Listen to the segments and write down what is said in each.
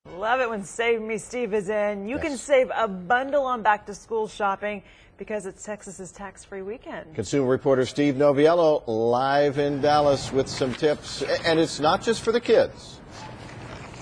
Love it when Save Me Steve is in. You can Yes. save a bundle on back-to-school shopping because it's Texas's tax-free weekend. Consumer reporter Steve Noviello live in Dallas with some tips. And it's not just for the kids.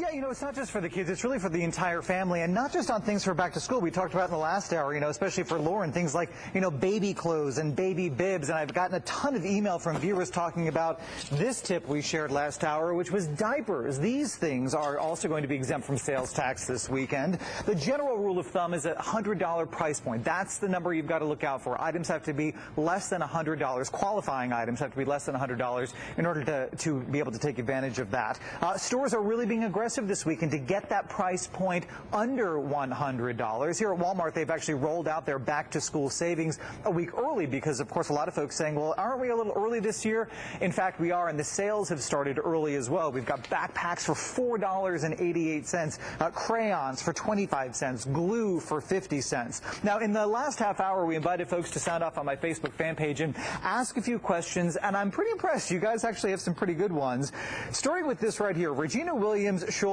Yeah, it's not just for the kids, it's really for the entire family, and not just on things for back to school. We talked about in the last hour, especially for Lauren, things like, baby clothes and baby bibs. And I've gotten a ton of email from viewers talking about this tip we shared last hour, which was diapers. These things are also going to be exempt from sales tax this weekend. The general rule of thumb is a $100 price point. That's the number you've got to look out for. Items have to be less than $100. Qualifying items have to be less than $100 in order to be able to take advantage of that. Stores are really being aggressive this weekend to get that price point under $100. Here at Walmart, they've actually rolled out their back-to-school savings a week early because, of course, a lot of folks saying, well, aren't we a little early this year? In fact, we are, and the sales have started early as well. We've got backpacks for $4.88, crayons for 25 cents, glue for 50 cents. Now, in the last half hour, we invited folks to sound off on my Facebook fan page and ask a few questions, and I'm pretty impressed. You guys actually have some pretty good ones. Starting with this right here, Regina Williams-Schulter,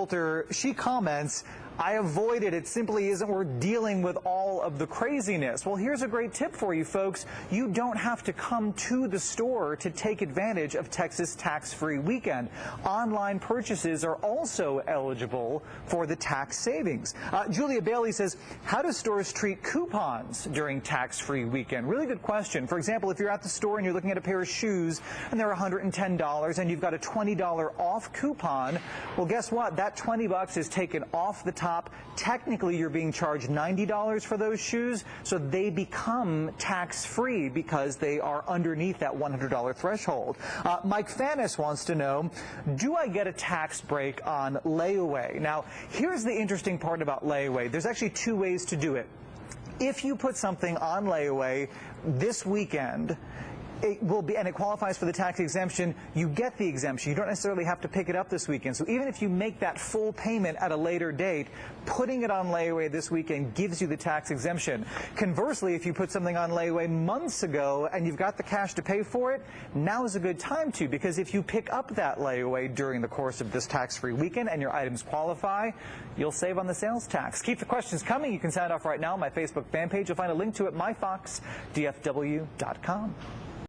she comments, I avoid it. It simply isn't worth dealing with all of the craziness. Well, here's a great tip for you folks. You don't have to come to the store to take advantage of Texas tax-free weekend. Online purchases are also eligible for the tax savings. Julia Bailey says, how do stores treat coupons during tax-free weekend? Really good question. For example, if you're at the store and you're looking at a pair of shoes and they're $110 and you've got a $20 off coupon, well, guess what? That $20 is taken off the top. Technically, you're being charged $90 for those shoes, so they become tax-free because they are underneath that $100 threshold. Mike Fannis wants to know, do I get a tax break on layaway? Now, here's the interesting part about layaway. There's actually two ways to do it. If you put something on layaway this weekend, it will be, and it qualifies for the tax exemption, you get the exemption. You don't necessarily have to pick it up this weekend. So even if you make that full payment at a later date, putting it on layaway this weekend gives you the tax exemption. Conversely, if you put something on layaway months ago and you've got the cash to pay for it, now is a good time to, because if you pick up that layaway during the course of this tax-free weekend and your items qualify, you'll save on the sales tax. Keep the questions coming. You can sound off right now on my Facebook fan page. You'll find a link to it at myfoxdfw.com.